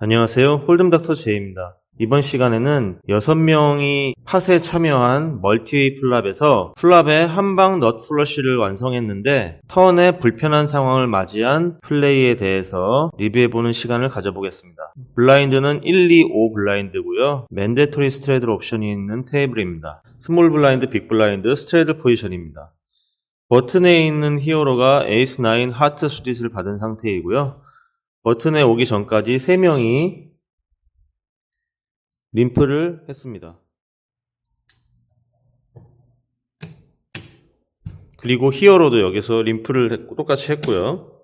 안녕하세요. 홀덤닥터 제이입니다. 이번 시간에는 6명이 팟에 참여한 멀티웨이 플랍에서 플랍의 한방 넛 플러시를 완성했는데 턴의 불편한 상황을 맞이한 플레이에 대해서 리뷰해보는 시간을 가져보겠습니다. 블라인드는 1, 2, 5 블라인드고요. 맨데토리 스트레들 옵션이 있는 테이블입니다. 스몰 블라인드, 빅 블라인드, 스트레들 포지션입니다. 버튼에 있는 히어로가 에이스 9 하트 수딧을 받은 상태이고요. 버튼에 오기 전까지 3명이 림프를 했습니다. 그리고 히어로도 여기서 림프를 똑같이 했고요.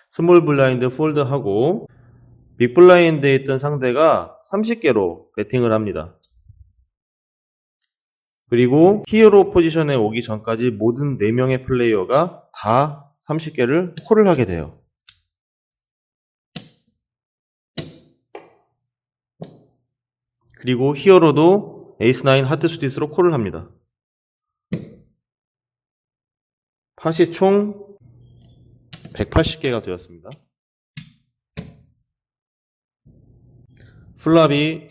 스몰 블라인드 폴드하고 빅 블라인드에 있던 상대가 30개로 배팅을 합니다. 그리고 히어로 포지션에 오기 전까지 모든 4명의 플레이어가 다 30개를 콜을 하게 돼요. 그리고 히어로도 에이스 9 하트 수딧으로 콜을 합니다. 팟이 총 180개가 되었습니다. 플랍이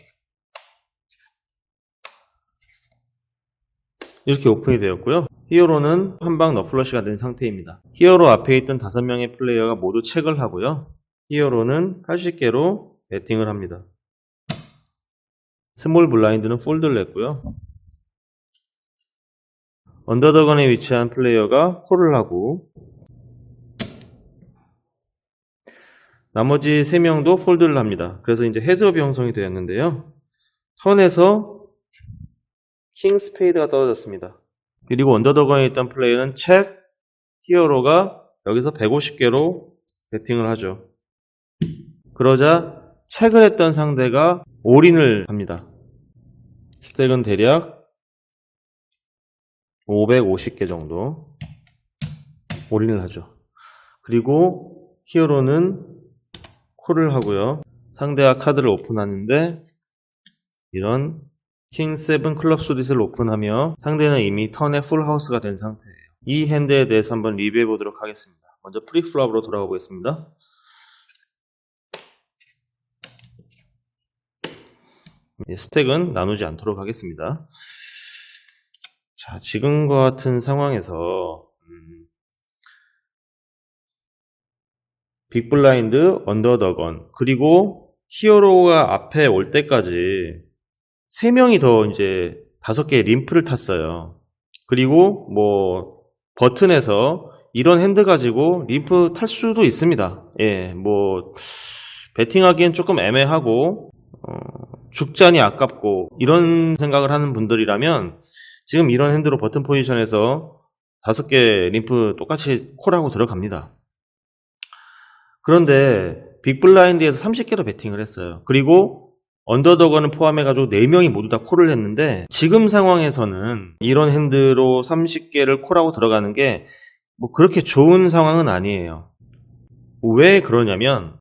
이렇게 오픈이 되었고요. 히어로는 한방 너플러시가 된 상태입니다. 히어로 앞에 있던 5명의 플레이어가 모두 체크를 하고요. 히어로는 80개로 배팅을 합니다. 스몰 블라인드는 폴드를 했고요. 언더더건에 위치한 플레이어가 콜을 하고 나머지 3명도 폴드를 합니다. 그래서 이제 헤즈업이 형성이 되었는데요. 턴에서 킹 스페이드가 떨어졌습니다. 그리고 언더더건에 있던 플레이어는 체크, 히어로가 여기서 150개로 배팅을 하죠. 그러자 체크를 했던 상대가 올인을 합니다. 스택은 대략 550개 정도 올인을 하죠. 그리고 히어로는 콜을 하고요. 상대가 카드를 오픈하는데 이런 킹 7 클럽 수딧을 오픈하며 상대는 이미 턴에 풀하우스가 된 상태예요. 이 핸드에 대해서 한번 리뷰해 보도록 하겠습니다. 먼저 프리플랍으로 돌아가 보겠습니다. 스택은 나누지 않도록 하겠습니다. 자, 지금과 같은 상황에서 빅 블라인드, 언더더건, 그리고 히어로가 앞에 올 때까지 3명이 더 이제 5개의 림프를 탔어요. 그리고 뭐 버튼에서 이런 핸드 가지고 림프 탈 수도 있습니다. 예, 뭐 배팅하기엔 조금 애매하고 죽자니 아깝고 이런 생각을 하는 분들이라면 지금 이런 핸드로 버튼 포지션에서 5개 림프 똑같이 콜하고 들어갑니다. 그런데 빅 블라인드에서 30개로 배팅을 했어요. 그리고 언더더건을 포함해가지고 4명이 모두 다 콜을 했는데 지금 상황에서는 이런 핸드로 30개를 콜하고 들어가는 게 뭐 그렇게 좋은 상황은 아니에요. 왜 그러냐면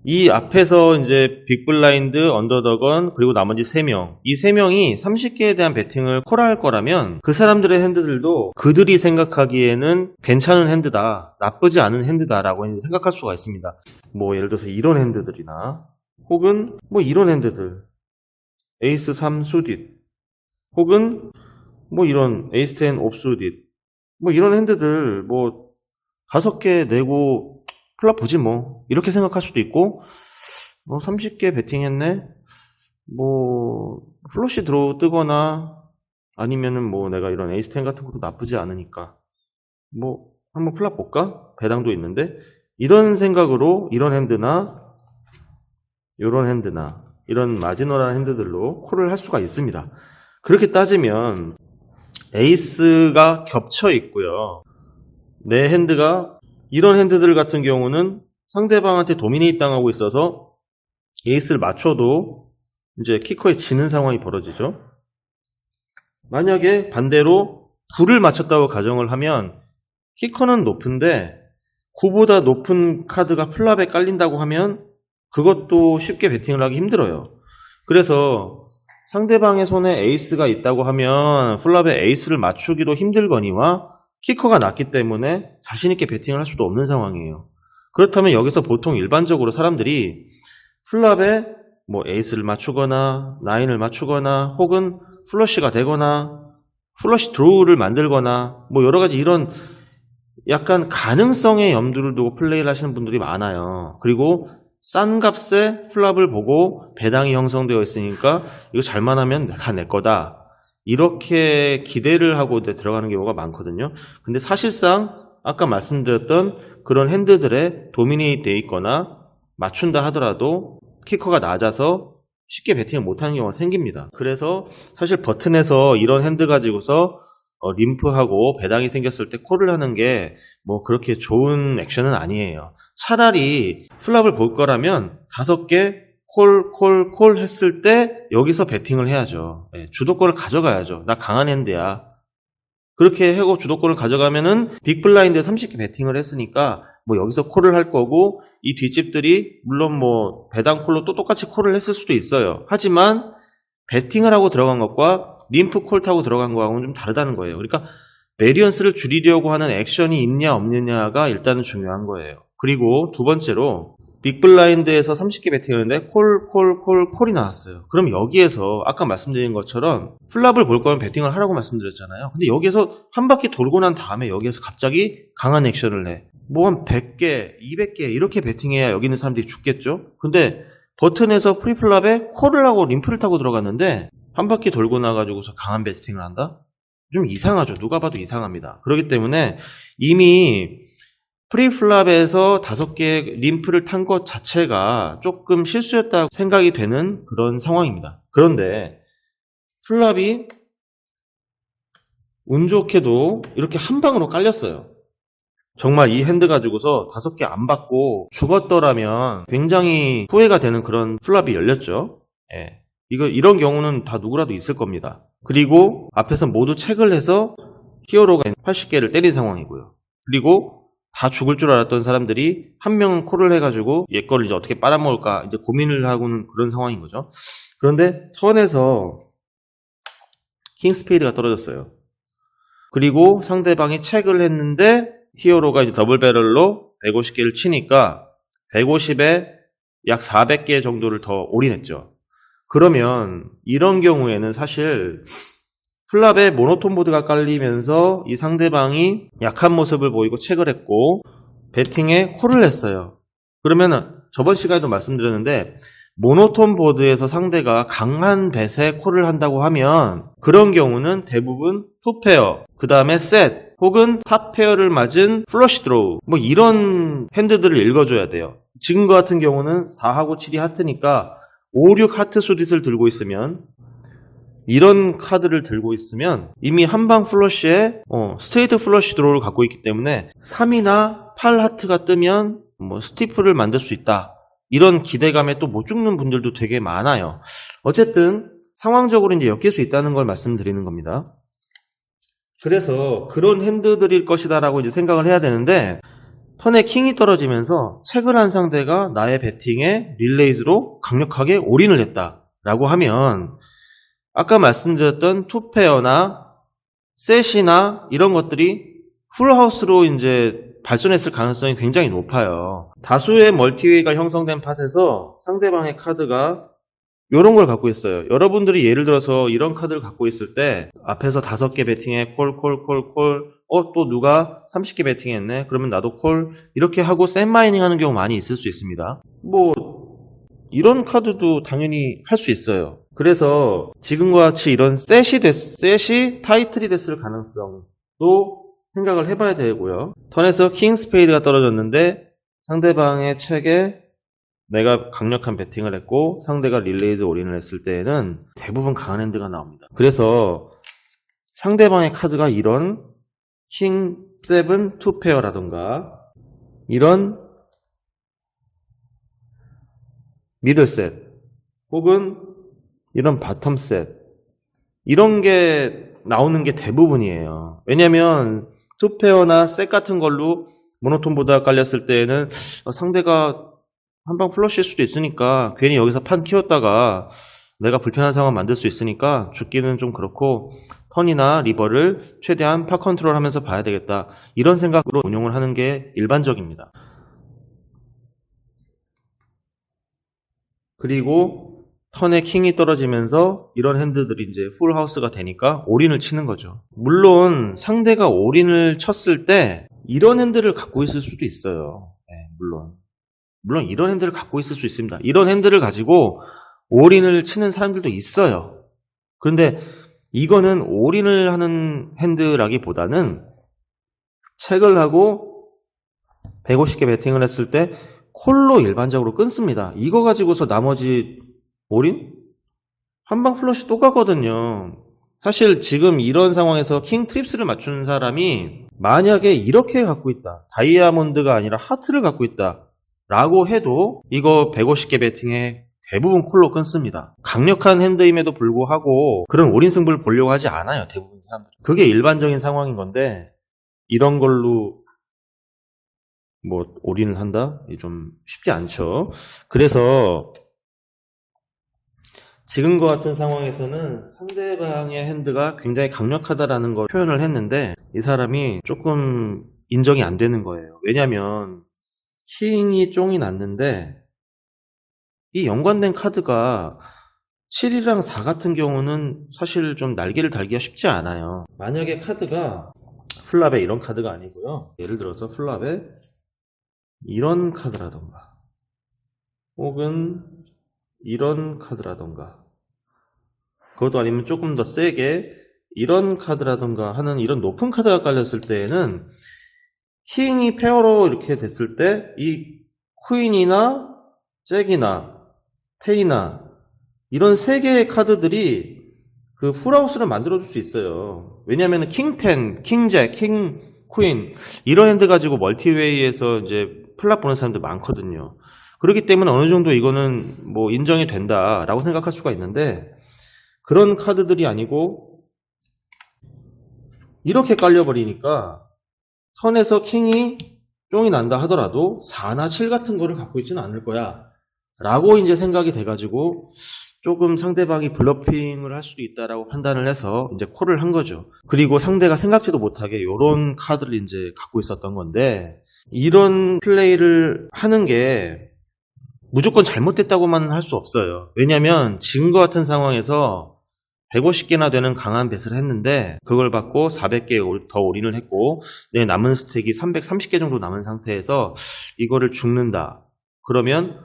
이 앞에서 이제 빅 블라인드, 언더더건, 그리고 나머지 3명. 이 3명이 30개에 대한 배팅을 콜할 거라면 그 사람들의 핸드들도 그들이 생각하기에는 괜찮은 핸드다, 나쁘지 않은 핸드다라고 생각할 수가 있습니다. 뭐 예를 들어서 이런 핸드들이나 혹은 뭐 이런 핸드들. 에이스 3 수딧. 혹은 뭐 이런 에이스 10 옵 수딧. 뭐 이런 핸드들 뭐 5개 내고 플랍 보지 뭐 이렇게 생각할 수도 있고 뭐 30개 배팅했네 뭐 플러시 드로우 뜨거나 아니면은 뭐 내가 이런 에이스 10 같은 것도 나쁘지 않으니까 뭐 한번 플랍 볼까? 배당도 있는데 이런 생각으로 이런 핸드나 이런 핸드나 이런 마지노라는 핸드들로 콜을 할 수가 있습니다. 그렇게 따지면 에이스가 겹쳐 있고요. 내 핸드가 이런 핸드들 같은 경우는 상대방한테 도미네이트 당하고 있어서 에이스를 맞춰도 이제 키커에 지는 상황이 벌어지죠. 만약에 반대로 9를 맞췄다고 가정을 하면 키커는 높은데 9보다 높은 카드가 플랍에 깔린다고 하면 그것도 쉽게 배팅을 하기 힘들어요. 그래서 상대방의 손에 에이스가 있다고 하면 플랍에 에이스를 맞추기도 힘들거니와 키커가 낮기 때문에 자신있게 배팅을 할 수도 없는 상황이에요. 그렇다면 여기서 보통 일반적으로 사람들이 플랍에 뭐 에이스를 맞추거나 나인을 맞추거나 혹은 플러시가 되거나 플러시 드로우를 만들거나 뭐 여러 가지 이런 약간 가능성의 염두를 두고 플레이를 하시는 분들이 많아요. 그리고 싼 값에 플랍을 보고 배당이 형성되어 있으니까 이거 잘만 하면 다 내 거다. 이렇게 기대를 하고 이제 들어가는 경우가 많거든요. 근데 사실상 아까 말씀드렸던 그런 핸드들에 도미네이트 돼 있거나 맞춘다 하더라도 키커가 낮아서 쉽게 배팅을 못하는 경우가 생깁니다. 그래서 사실 버튼에서 이런 핸드 가지고서 림프하고 배당이 생겼을 때 콜을 하는 게 뭐 그렇게 좋은 액션은 아니에요. 차라리 플랍을 볼 거라면 5개 콜 했을 때 여기서 배팅을 해야죠. 주도권을 가져가야죠. 나 강한 핸드야. 그렇게 하고 주도권을 가져가면은 빅블라인드에 30개 배팅을 했으니까 뭐 여기서 콜을 할 거고 이 뒷집들이 물론 뭐 배당 콜로 또 똑같이 콜을 했을 수도 있어요. 하지만 배팅을 하고 들어간 것과 림프 콜 타고 들어간 거하고는 좀 다르다는 거예요. 그러니까 베리언스를 줄이려고 하는 액션이 있냐 없느냐가 일단은 중요한 거예요. 그리고 두 번째로 빅블라인드에서 30개 배팅했는데 콜이 나왔어요. 그럼 여기에서 아까 말씀드린 것처럼 플랍을 볼 거면 배팅을 하라고 말씀드렸잖아요. 근데 여기에서 한 바퀴 돌고 난 다음에 여기에서 갑자기 강한 액션을 내. 뭐 한 100개, 200개 이렇게 배팅해야 여기 있는 사람들이 죽겠죠? 근데 버튼에서 프리플랍에 콜을 하고 림프를 타고 들어갔는데 한 바퀴 돌고 나가지고서 강한 배팅을 한다? 좀 이상하죠. 누가 봐도 이상합니다. 그렇기 때문에 이미 프리플랍에서 5개 림프를 탄 것 자체가 조금 실수였다고 생각이 되는 그런 상황입니다. 그런데 플랍이 운 좋게도 이렇게 한 방으로 깔렸어요. 정말 이 핸드 가지고서 5개 안 받고 죽었더라면 굉장히 후회가 되는 그런 플랍이 열렸죠. 이런 경우는 다 누구라도 있을 겁니다. 그리고 앞에서 모두 체크를 해서 히어로가 80개를 때린 상황이고요. 그리고 다 죽을 줄 알았던 사람들이 한 명은 콜을 해가지고 얘 거를 이제 어떻게 빨아먹을까 이제 고민을 하고는 그런 상황인 거죠. 그런데 턴에서 킹스페이드가 떨어졌어요. 그리고 상대방이 체크를 했는데 히어로가 이제 더블 배럴로 150개를 치니까 150에 약 400개 정도를 더 올인했죠. 그러면 이런 경우에는 사실 플랍에 모노톤 보드가 깔리면서 이 상대방이 약한 모습을 보이고 체크를 했고 배팅에 콜을 했어요. 그러면 저번 시간에도 말씀드렸는데 모노톤 보드에서 상대가 강한 뱃에 콜을 한다고 하면 그런 경우는 대부분 투페어, 그 다음에 셋 혹은 탑페어를 맞은 플러시 드로우 뭐 이런 핸드들을 읽어줘야 돼요. 지금과 같은 경우는 4하고 7이 하트니까 5, 6 하트 수딧을 들고 있으면 이런 카드를 들고 있으면 이미 한방 플러시에 스트레이트 플러시 드로우를 갖고 있기 때문에 3이나 8 하트가 뜨면 뭐 스티프를 만들 수 있다. 이런 기대감에 또 못 죽는 분들도 되게 많아요. 어쨌든 상황적으로 이제 엮일 수 있다는 걸 말씀드리는 겁니다. 그래서 그런 핸드들일 것이다라고 이제 생각을 해야 되는데 턴에 킹이 떨어지면서 체크를 한 상대가 나의 배팅에 릴레이즈로 강력하게 올인을 했다라고 하면 아까 말씀드렸던 투페어나 셋이나 이런 것들이 풀하우스로 이제 발전했을 가능성이 굉장히 높아요. 다수의 멀티웨이가 형성된 팟에서 상대방의 카드가 이런 걸 갖고 있어요. 여러분들이 예를 들어서 이런 카드를 갖고 있을 때 앞에서 5개 배팅에 콜, 또 누가 30개 배팅했네. 그러면 나도 콜 이렇게 하고 셋 마이닝 하는 경우 많이 있을 수 있습니다. 뭐 이런 카드도 당연히 할 수 있어요. 그래서 지금과 같이 이런 셋이 타이틀이 됐을 가능성도 생각을 해봐야 되고요. 턴에서 킹 스페이드가 떨어졌는데 상대방의 책에 내가 강력한 배팅을 했고 상대가 릴레이즈 올인을 했을 때에는 대부분 강한 핸드가 나옵니다. 그래서 상대방의 카드가 이런 킹 7 투페어라던가 이런 미들 셋 혹은 이런 바텀 셋 이런 게 나오는 게 대부분이에요. 왜냐면 투페어나 셋 같은 걸로 모노톤 보드가 깔렸을 때에는 상대가 한방 플러시일 수도 있으니까 괜히 여기서 판 키웠다가 내가 불편한 상황 만들 수 있으니까 죽기는 좀 그렇고 턴이나 리버를 최대한 파 컨트롤 하면서 봐야 되겠다. 이런 생각으로 운용을 하는 게 일반적입니다. 그리고 턴에 킹이 떨어지면서 이런 핸드들이 이제 풀하우스가 되니까 올인을 치는 거죠. 물론 상대가 올인을 쳤을 때 이런 핸들을 갖고 있을 수도 있어요. 네, 물론 이런 핸들을 갖고 있을 수 있습니다. 이런 핸들을 가지고 올인을 치는 사람들도 있어요. 그런데 이거는 올인을 하는 핸드라기보다는 체크를 하고 150개 배팅을 했을 때 콜로 일반적으로 끊습니다. 이거 가지고서 나머지 올인? 한방 플러시 또 가거든요. 사실 지금 이런 상황에서 킹 트립스를 맞추는 사람이 만약에 이렇게 갖고 있다. 다이아몬드가 아니라 하트를 갖고 있다. 라고 해도 이거 150개 배팅에 대부분 콜로 끊습니다. 강력한 핸드임에도 불구하고 그런 올인 승부를 보려고 하지 않아요. 대부분 사람들. 그게 일반적인 상황인 건데 이런 걸로 뭐 올인을 한다? 좀 쉽지 않죠. 그래서 지금과 같은 상황에서는 상대방의 핸드가 굉장히 강력하다라는 걸 표현을 했는데 이 사람이 조금 인정이 안 되는 거예요. 왜냐면 킹이 쫑이 났는데 이 연관된 카드가 7이랑 4 같은 경우는 사실 좀 날개를 달기가 쉽지 않아요. 만약에 카드가 플랍에 이런 카드가 아니고요. 예를 들어서 플랍에 이런 카드라던가 혹은 이런 카드라던가 그것도 아니면 조금 더 세게 이런 카드라던가 하는 이런 높은 카드가 깔렸을 때에는 킹이 페어로 이렇게 됐을 때 이 퀸이나 잭이나 테이나 이런 세 개의 카드들이 그 풀하우스를 만들어줄 수 있어요. 왜냐하면 킹 10, 킹 잭, 킹 퀸 이런 핸드 가지고 멀티웨이에서 이제 플랍 보는 사람들 많거든요. 그렇기 때문에 어느 정도 이거는 뭐 인정이 된다라고 생각할 수가 있는데 그런 카드들이 아니고 이렇게 깔려버리니까 턴에서 킹이 쫑이 난다 하더라도 4나 7 같은 거를 갖고 있지는 않을 거야 라고 이제 생각이 돼가지고 조금 상대방이 블러핑을 할 수도 있다라고 판단을 해서 이제 콜을 한 거죠. 그리고 상대가 생각지도 못하게 이런 카드를 이제 갖고 있었던 건데 이런 플레이를 하는 게 무조건 잘못됐다고만 할 수 없어요. 왜냐면 지금과 같은 상황에서 150개나 되는 강한 뱃을 했는데 그걸 받고 400개 더 올인을 했고 내 남은 스택이 330개 정도 남은 상태에서 이거를 죽는다. 그러면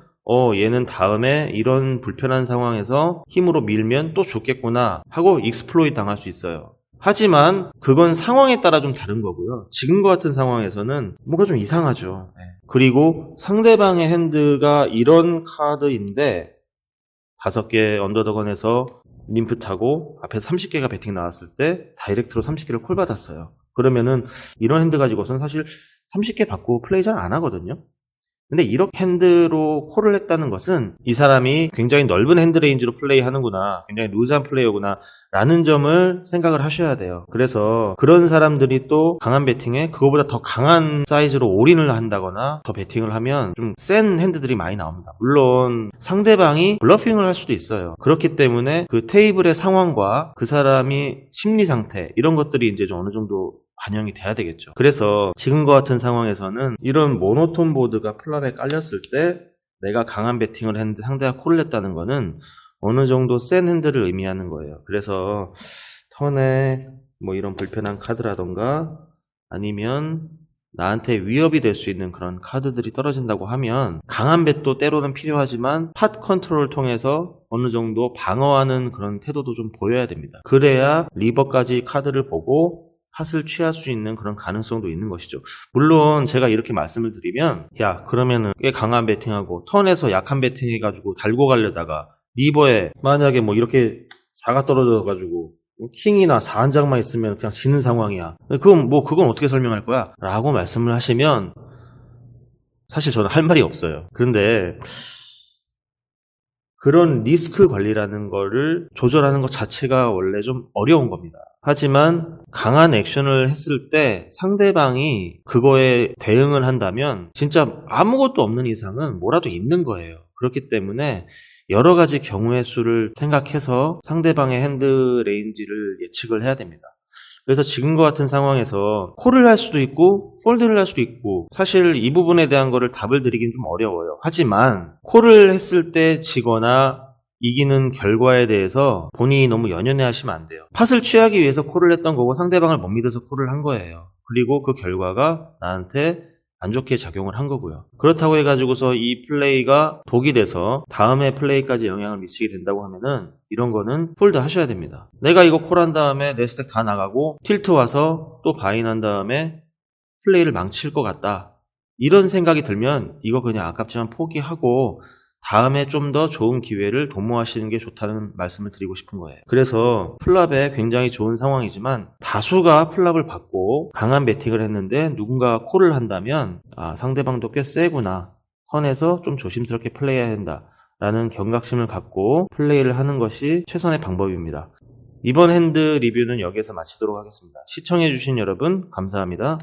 얘는 다음에 이런 불편한 상황에서 힘으로 밀면 또 죽겠구나 하고 익스플로이 당할 수 있어요. 하지만 그건 상황에 따라 좀 다른 거고요. 지금과 같은 상황에서는 뭔가 좀 이상하죠. 그리고 상대방의 핸드가 이런 카드인데 5개 언더더건에서 림프 타고 앞에서 30개가 배팅 나왔을 때 다이렉트로 30개를 콜 받았어요. 그러면은 이런 핸드 가지고서는 사실 30개 받고 플레이 잘 안 하거든요. 근데 이렇게 핸드로 콜을 했다는 것은 이 사람이 굉장히 넓은 핸드 레인지로 플레이하는구나, 굉장히 루즈한 플레이어구나 라는 점을 생각을 하셔야 돼요. 그래서 그런 사람들이 또 강한 배팅에 그거보다 더 강한 사이즈로 올인을 한다거나 더 배팅을 하면 좀 센 핸드들이 많이 나옵니다. 물론 상대방이 블러핑을 할 수도 있어요. 그렇기 때문에 그 테이블의 상황과 그 사람이 심리 상태 이런 것들이 이제 좀 어느 정도 반영이 돼야 되겠죠. 그래서 지금과 같은 상황에서는 이런 모노톤 보드가 플랍에 깔렸을 때 내가 강한 배팅을 했는데 상대가 콜을 했다는 거는 어느 정도 센 핸드를 의미하는 거예요. 그래서 턴에 뭐 이런 불편한 카드라던가 아니면 나한테 위협이 될 수 있는 그런 카드들이 떨어진다고 하면 강한 배도 때로는 필요하지만 팟 컨트롤을 통해서 어느 정도 방어하는 그런 태도도 좀 보여야 됩니다. 그래야 리버까지 카드를 보고 팟을 취할 수 있는 그런 가능성도 있는 것이죠. 물론 제가 이렇게 말씀을 드리면 야 그러면은 꽤 강한 배팅하고 턴에서 약한 배팅 해가지고 달고 가려다가 리버에 만약에 뭐 이렇게 4가 떨어져가지고 킹이나 4 한 장만 있으면 그냥 지는 상황이야. 그건 어떻게 설명할 거야? 라고 말씀을 하시면 사실 저는 할 말이 없어요. 그런데 그런 리스크 관리라는 거를 조절하는 것 자체가 원래 좀 어려운 겁니다. 하지만 강한 액션을 했을 때 상대방이 그거에 대응을 한다면 진짜 아무것도 없는 이상은 뭐라도 있는 거예요. 그렇기 때문에 여러 가지 경우의 수를 생각해서 상대방의 핸드 레인지를 예측을 해야 됩니다. 그래서 지금과 같은 상황에서 콜을 할 수도 있고 폴드를 할 수도 있고 사실 이 부분에 대한 거를 답을 드리긴 좀 어려워요. 하지만 콜을 했을 때 지거나 이기는 결과에 대해서 본인이 너무 연연해 하시면 안 돼요. 팟을 취하기 위해서 콜을 했던 거고 상대방을 못 믿어서 콜을 한 거예요. 그리고 그 결과가 나한테 안 좋게 작용을 한 거고요. 그렇다고 해가지고서 이 플레이가 독이 돼서 다음에 플레이까지 영향을 미치게 된다고 하면은 이런 거는 폴드 하셔야 됩니다. 내가 이거 콜한 다음에 내 스택 다 나가고 틸트 와서 또 바인 다음에 플레이를 망칠 것 같다. 이런 생각이 들면 이거 그냥 아깝지만 포기하고 다음에 좀 더 좋은 기회를 도모하시는 게 좋다는 말씀을 드리고 싶은 거예요. 그래서 플랍에 굉장히 좋은 상황이지만 다수가 플랍을 받고 강한 배팅을 했는데 누군가가 콜을 한다면 상대방도 꽤 세구나. 턴에서 좀 조심스럽게 플레이해야 된다. 라는 경각심을 갖고 플레이를 하는 것이 최선의 방법입니다. 이번 핸드 리뷰는 여기에서 마치도록 하겠습니다. 시청해주신 여러분 감사합니다.